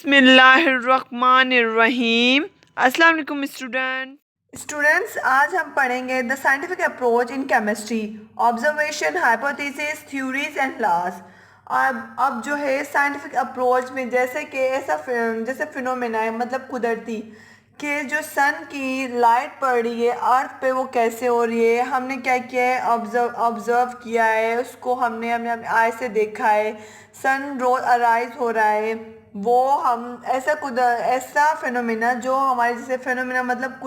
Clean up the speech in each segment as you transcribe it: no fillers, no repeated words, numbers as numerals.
बिस्मिल्लाहिर्रहमानिर्रहीम। अस्सलाम वालेकुम स्टूडेंट्स, आज हम पढ़ेंगे the scientific approach in chemistry, observation, hypothesis, theories and laws. अब जो है साइंटिफिक अप्रोच में जैसे कि जैसे फिनोमेना है, मतलब कुदरती कि जो सन की लाइट पड़ रही है अर्थ पे वो कैसे हो रही है, हमने क्या किया है, ऑब्जर्व किया है उसको, हमने हमने अपने आई से देखा है। सन रोज अराइज हो रहा है, वो हम ऐसा फिनोमिना जो हमारे जैसे फिनोमिना मतलब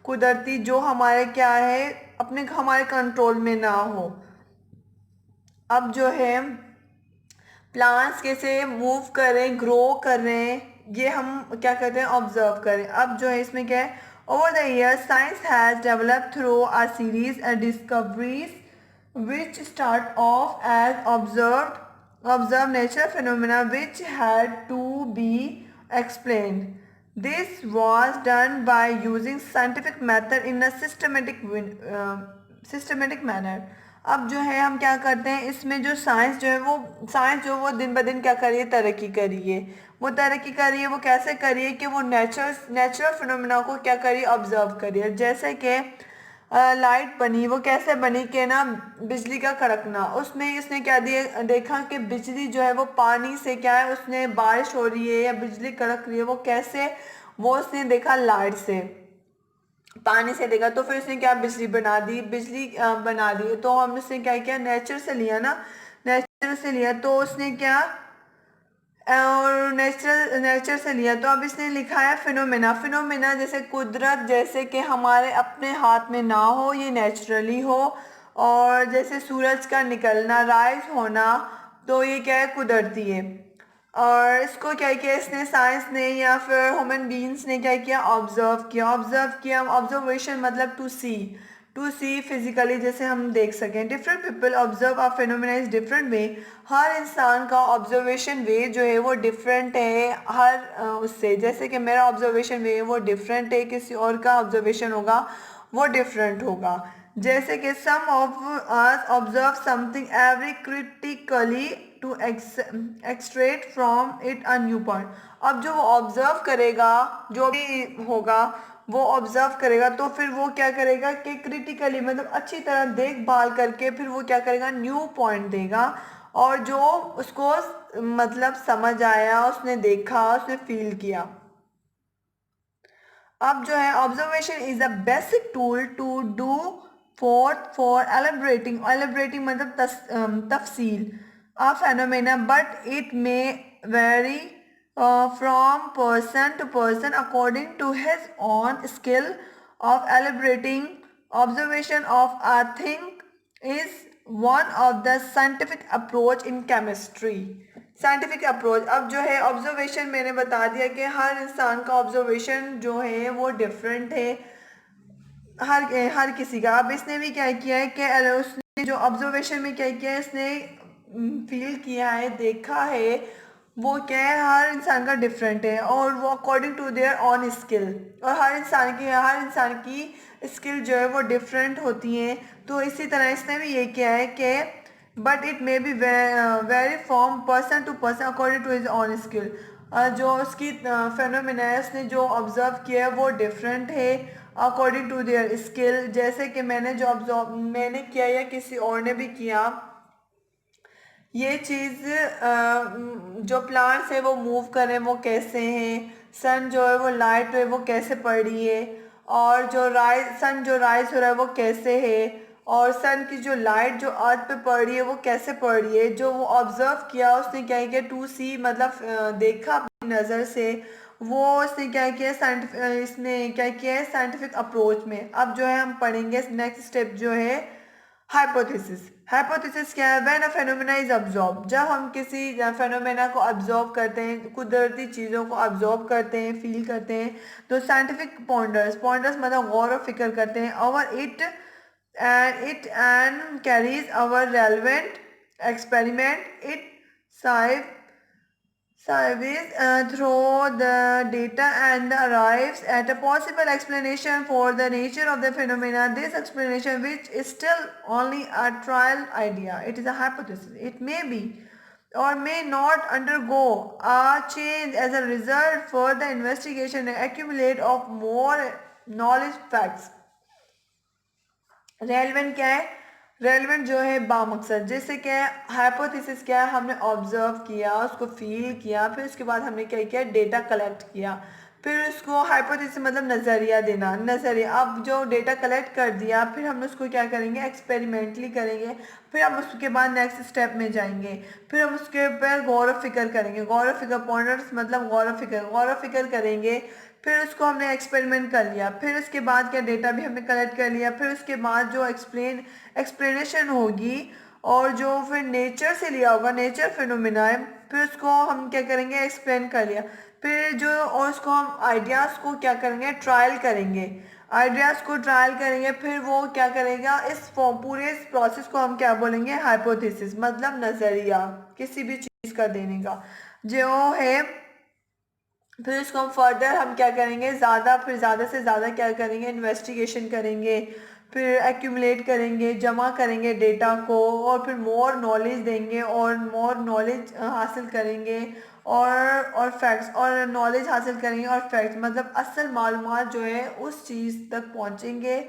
कुदरती जो हमारे क्या है अपने हमारे कंट्रोल में ना हो। अब जो है प्लांट्स कैसे मूव करें, ग्रो कर रहे हैं, ये हम क्या करते हैं, ऑब्जर्व करें। अब जो है इसमें क्या है, over the year science has developed through a series and discoveries which start off as observed natural phenomena which had to be explained. This was done by using scientific method in a systematic manner. अब जो है हम क्या करते हैं, इसमें जो science जो वो दिन ब दिन क्या करिए, तरक्की करिए। वो तरक्की करिए, वो कैसे करिए कि वो नेचुरल फिनोमिना को क्या करिए, ऑब्जर्व करिए। जैसे कि लाइट बनी, वो कैसे बनी कि ना बिजली का कड़कना, उसमें इसने क्या दिया, देखा कि बिजली जो है वो पानी से क्या है, उसने बारिश हो रही है या बिजली कड़क रही है, वो कैसे, वो उसने देखा लाइट से, पानी से देखा, तो फिर उसने क्या बिजली बना दी, बना दी। तो हमने उसने क्या किया, नेचर से लिया ना, नेचर से लिया तो उसने क्या, और नेचर से लिया तो अब इसने लिखा है फिनोमेना। फिनोमेना जैसे कुदरत, जैसे कि हमारे अपने हाथ में ना हो, ये नेचुरली हो। और जैसे सूरज का निकलना, राइज होना, तो ये क्या है, कुदरती है। और इसको क्या किया इसने, साइंस ने या फिर ह्यूमन बीइंग्स ने क्या किया, ऑब्जर्व किया। ऑब्जर्वेशन मतलब टू सी फिजिकली, जैसे हम देख सकें। Different people observe a phenomena is different way. हर इंसान का ऑब्जर्वेशन वे जो है वो डिफरेंट है, हर उससे, जैसे कि मेरा ऑब्जर्वेशन वे है वो डिफरेंट है, किसी और का ऑब्जर्वेशन होगा वो डिफरेंट होगा। जैसे कि some of us observe something every critically to extract from it a new point. अब जो वो ऑब्जर्व करेगा, जो भी होगा वो ऑब्जर्व करेगा, तो फिर वो क्या करेगा कि क्रिटिकली मतलब अच्छी तरह देखभाल करके फिर वो क्या करेगा, न्यू पॉइंट देगा। और जो उसको मतलब समझ आया, उसने देखा, उसने फील किया। अब जो है observation is a basic tool to do for elaborating मतलब तफसील a phenomena, but it may vary from person to person according to his own skill of elaborating. Observation of a thing is one of the scientific approach in chemistry. Scientific approach, अब जो है observation मैंने बता दिया कि हर इंसान का observation जो है वो डिफरेंट है, हर हर किसी का। अब इसने भी क्या किया है कि उसने जो ऑब्जर्वेशन में क्या किया है, इसने फील किया है, देखा है, वो क्या है, हर इंसान का डिफरेंट है और वो according to their own skill. और हर इंसान की स्किल जो है वो डिफरेंट होती हैं। तो इसी तरह इसने भी ये किया है कि but it may be vary from person to person according to his own skill. जो उसकी फेनोमेना है, उसने जो ऑब्जर्व किया है वो डिफरेंट है अकॉर्डिंग टू देयर स्किल। जैसे कि मैंने जो ऑब्जर्व मैंने किया या किसी और ने भी किया, ये चीज़ जो प्लांट्स है वो मूव कर रहे हैं वो कैसे हैं, सन जो है वो लाइट है वो कैसे पड़ रही है, और सन जो राइज हो रहा है वो कैसे है, और सन की जो लाइट जो अर्थ पे पड़ रही है वो कैसे पड़ रही है। जो वो ऑब्जर्व किया उसने क्या किया, टू सी मतलब देखा अपनी नज़र से, वो उसने क्या किया, साइंटिफिक इसने क्या किया है साइंटिफिक अप्रोच में। अब जो है हम पढ़ेंगे नेक्स्ट स्टेप जो है हाइपोथेसिस। हाइपोथेसिस क्या है, when a phenomena is observe, जब हम किसी फेनोमेना को ऑब्जॉर्व करते हैं, कुदरती चीज़ों को ऑब्जॉर्व करते हैं, फील करते हैं, तो साइंटिफिक पॉइंटर्स पॉइंटर्स मतलब गौर और फिक्र करते हैं over it and carries our relevant experiment it साइव surveys through the data and arrives at a possible explanation for the nature of the phenomena. This explanation, which is still only a trial idea, it is a hypothesis. It may be or may not undergo a change as a result further investigation and accumulate of more knowledge facts. Relevant क्या है? Relevant जो है बामकसद, जैसे क्या है hypothesis क्या है, हमने ऑब्जर्व किया, उसको फील किया, फिर उसके बाद हमने क्या किया, डेटा कलेक्ट किया, फिर उसको हाइपोथेसिस मतलब नज़रिया देना, नज़रिया। अब जो डेटा कलेक्ट कर दिया फिर हम उसको क्या करेंगे, एक्सपेरिमेंटली करेंगे, फिर हम उसके बाद नेक्स्ट स्टेप में जाएंगे, फिर हम उसके ऊपर गौर व फिक्र करेंगे, गौर व फिक्र पॉइंटर्स मतलब गौर व फिक्र करेंगे, फिर उसको हमने एक्सपेरिमेंट कर लिया, फिर उसके बाद क्या डेटा भी हमने कलेक्ट कर लिया, फिर उसके बाद जो एक्सप्लेनेशन होगी और जो फिर नेचर से लिया होगा, नेचर फिनोमिना है, फिर उसको हम क्या करेंगे, एक्सप्लेन कर लिया, फिर जो और उसको हम आइडियाज़ को क्या करेंगे, ट्रायल करेंगे, आइडियाज़ को ट्रायल करेंगे, फिर वो क्या करेगा, इस पूरे इस प्रोसेस को हम क्या बोलेंगे, हाइपोथेसिस मतलब नज़रिया किसी भी चीज़ का देने का जो है। फिर उसको हम फर्दर हम क्या करेंगे, फिर ज़्यादा से ज़्यादा क्या करेंगे, इन्वेस्टिगेशन करेंगे, फिर एक्यूमुलेट करेंगे, जमा करेंगे डेटा को, और फिर मोर नॉलेज देंगे और मोर नॉलेज हासिल करेंगे, और फैक्ट्स और नॉलेज हासिल करेंगे और फैक्ट्स मतलब असल मालूमात जो है उस चीज़ तक पहुँचेंगे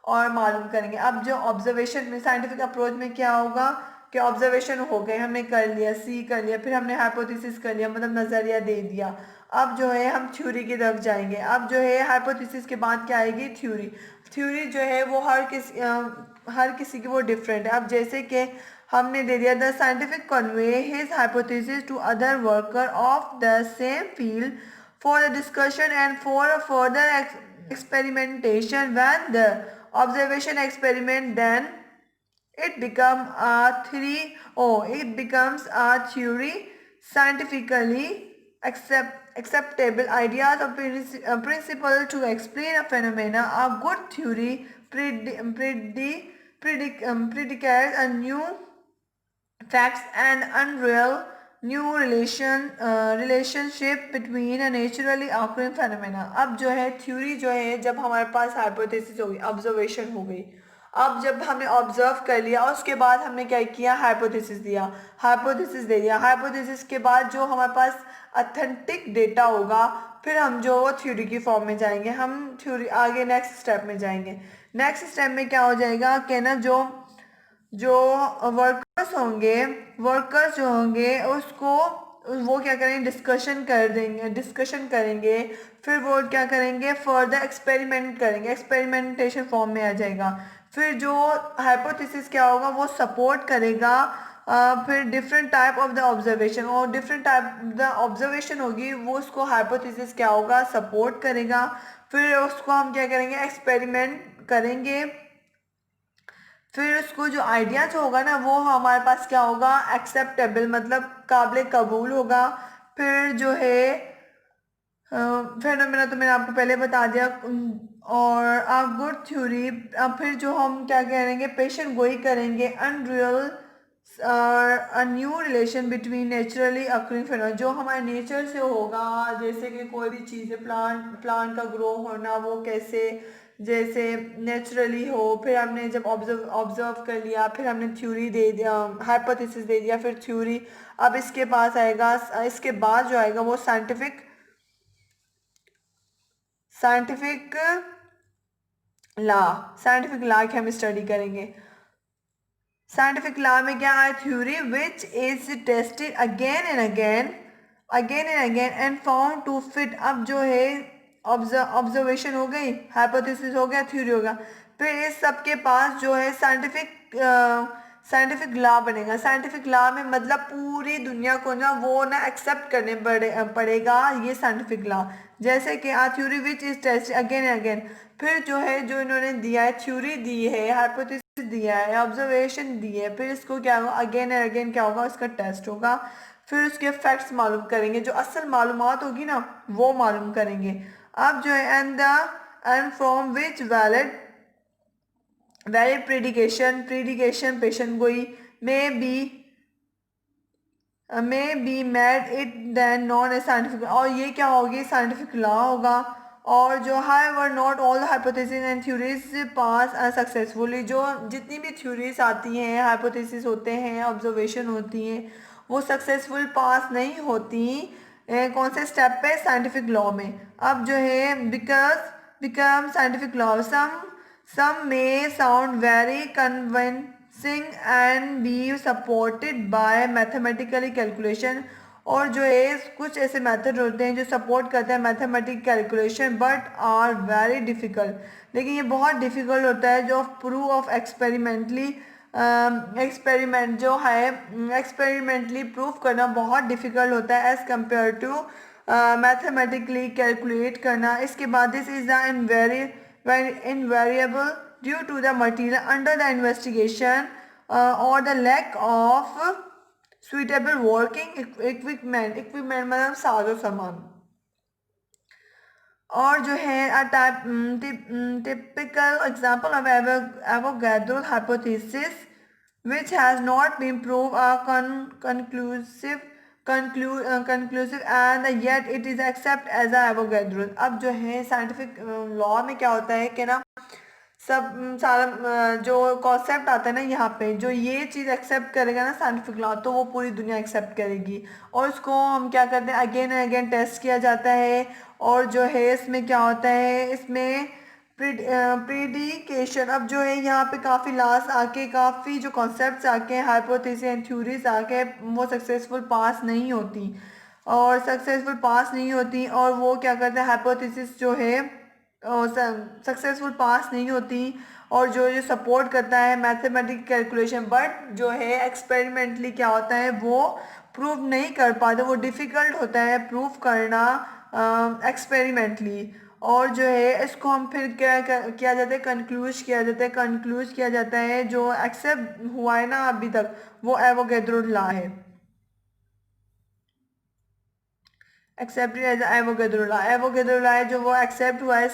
और मालूम करेंगे। अब जो ऑब्जर्वेशन में साइंटिफिक अप्रोच में क्या होगा कि ऑब्जर्वेशन हो गए, हमने कर लिया, सी कर लिया, फिर हमने हाइपोथेसिस कर लिया मतलब नज़रिया दे दिया, अब जो है हम थ्योरी की तरफ जाएंगे। अब जो है हाइपोथेसिस के बाद क्या आएगी, थ्योरी। थ्योरी जो है वो हर किसी की वो डिफरेंट है। अब जैसे कि हमने दे दिया, the scientific convey his hypothesis to other worker of the same field for the discussion and for further experimentation. When the observation experiment, then it becomes a theory, scientifically acceptable ideas of principle to explain a phenomena. A good theory predicates a new facts and unreal new relationship between a naturally occurring phenomena. अब जो है theory जो है, जब हमारे पास hypothesis हो गई, observation हो गई, अब जब हमने ऑब्जर्व कर लिया उसके बाद हमने क्या किया, हाइपोथेसिस दिया, हाइपोथेसिस दे दिया, हाइपोथेसिस के बाद जो हमारे पास ऑथेंटिक डेटा होगा फिर हम जो वो थ्योरी की फॉर्म में जाएंगे, हम थ्योरी आगे नेक्स्ट स्टेप में जाएंगे। नेक्स्ट स्टेप में क्या हो जाएगा कि ना जो वर्कर्स जो होंगे उसको वो क्या करेंगे, डिस्कशन करेंगे, फिर वो क्या करेंगे, फर्दर एक्सपेरिमेंट करेंगे, एक्सपेरिमेंटेशन फॉर्म में आ जाएगा, फिर जो हाइपोथेसिस क्या होगा वो सपोर्ट करेगा, फिर different type of the observation, और डिफरेंट टाइप द ऑब्जर्वेशन होगी वो उसको हाइपोथेसिस क्या होगा, सपोर्ट करेगा, फिर उसको हम क्या करेंगे, एक्सपेरिमेंट करेंगे, फिर उसको जो आइडिया जो होगा ना वो हमारे पास क्या होगा, एक्सेप्टेबल मतलब काबिल कबूल होगा। फिर जो है फेनोमेना तो मैंने आपको पहले बता दिया, और आ गुड थ्योरी। अब फिर जो हम क्या करेंगे, पेशेंट गोई करेंगे, unreal a new relation between naturally occurring phenomena, जो हमारे नेचर से होगा, जैसे कि कोई भी चीज़ है, प्लांट का ग्रो होना वो कैसे जैसे नेचुरली हो, फिर हमने जब ऑब्जर्व कर लिया, फिर हमने थ्योरी दे दिया, हाइपोथेसिस दे दिया, फिर थ्योरी। अब इसके पास आएगा, इसके बाद जो आएगा वो साइंटिफिक लॉ, साइंटिफिक लॉ की हम स्टडी करेंगे। साइंटिफिक लॉ में क्या है, theory which is tested again and again and found to fit. अब जो है ऑब्जर्वेशन हो गई, हाइपोथेसिस हो गया, थ्योरी हो गया, फिर इस सब के पास जो है साइंटिफिक लॉ बनेगा। साइंटिफिक लॉ में मतलब पूरी दुनिया को ना वो ना एक्सेप्ट करने पड़ेगा ये साइंटिफिक लॉ, जैसे कि a theory which is test again and again. फिर जो है जो इन्होंने दिया है, थ्योरी दी है, हाइपोथेसिस दिया है, ऑब्जर्वेशन दी है, फिर इसको क्या होगा, अगेन एंड अगेन क्या होगा, उसका टेस्ट होगा, फिर उसके फैक्ट्स मालूम करेंगे, जो असल मालूमात होगी ना वो मालूम करेंगे। अब जो है and from which valid prediction पेशन गोई may be made it then known a scientific, और ये क्या होगी, साइंटिफिक लॉ होगा। और जो however not all the hypothesis and theories pass successfully, जो जितनी भी थ्योरीज आती हैं, हाइपोथेसिस होते हैं, ऑब्जर्वेशन होती हैं, वो सक्सेसफुल पास नहीं होती कौन से स्टेप पे, साइंटिफिक लॉ में। अब जो है become scientific law, some may sound very convincing and be supported by mathematically calculation, और जो है कुछ ऐसे मेथड होते हैं जो सपोर्ट करते हैं mathematic calculation but are very difficult, लेकिन ये बहुत डिफ़िकल्ट होता है जो प्रूव ऑफ एक्सपेरिमेंट जो है एक्सपेरिमेंटली प्रूव करना बहुत डिफ़िकल्ट होता है as compare to mathematically calculate करना। इसके बाद this is the invariable due to the material under the investigation or the lack of suitable working equipment मतलब साजो सामान। और जो है typical example of Avogadro hypothesis which has not been proved conclusive and yet it is accepted as a Avogadro। अब जो है scientific law में क्या होता है कि ना सारा जो कॉन्सेप्ट आता है ना यहाँ पे, जो ये चीज़ एक्सेप्ट करेगा ना साइंटिफिक लॉ, तो वो पूरी दुनिया एक्सेप्ट करेगी और उसको हम क्या करते हैं अगेन एंड अगेन टेस्ट किया जाता है। और जो है इसमें क्या होता है, इसमें प्रीडिकेशन। अब जो है यहाँ पे काफ़ी लॉस आके, काफ़ी जो कॉन्सेप्ट्स आके, हाइपोथेसिस एंड थ्योरीज आके वो सक्सेसफुल पास नहीं होती और वो क्या करते हैं हाइपोथेसिस जो है सक्सेसफुल पास नहीं होती और जो ये सपोर्ट करता है मैथमेटिक कैलकुलेशन, बट जो है एक्सपेरिमेंटली क्या होता है वो प्रूव नहीं कर पाते, वो डिफ़िकल्ट होता है प्रूव करना एक्सपेरिमेंटली। और जो है इसको हम फिर किया जाता है कंक्लूज किया जाता है जो एक्सेप्ट हुआ है ना अभी तक, वो एवोगैड्रो लॉ है, accepted as Avogadro law. Avogadro law है जो वो एक्सेप्ट हुआ है।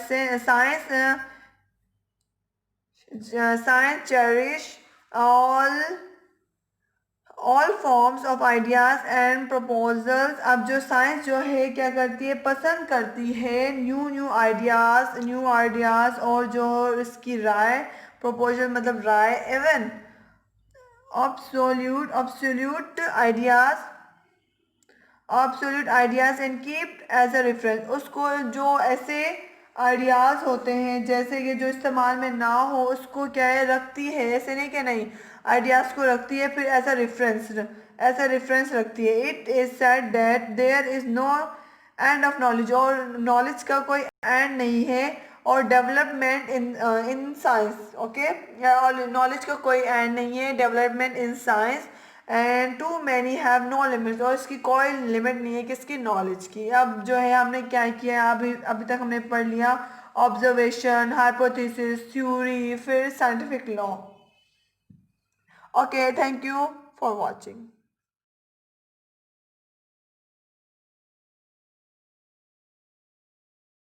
Science cherish all forms of ideas and proposals. अब जो साइंस जो है क्या करती है, पसंद करती है न्यू आइडियाज़ और जो इसकी राय, प्रपोजल मतलब राय, even obsolete ideas and keep as a reference. उसको जो ऐसे आइडियाज़ होते हैं जैसे कि जो इस्तेमाल में ना हो उसको क्या है रखती है, ऐसे नहीं कि नहीं, आइडियाज़ को रखती है फिर एज अ रेफरेंस रखती है। It is said that there is no end of knowledge, और नॉलेज का कोई एंड नहीं है, और डेवलपमेंट इन साइंस, ओके, और नॉलेज का कोई एंड नहीं है, development in science and too many have no limits, और इसकी कोई लिमिट नहीं है किसकी, नॉलेज की। अब जो है हमने क्या किया, अभी तक हमने पढ़ लिया ऑब्जर्वेशन, हाइपोथेसिस, थ्योरी, फिर scientific law. Okay, thank you for watching.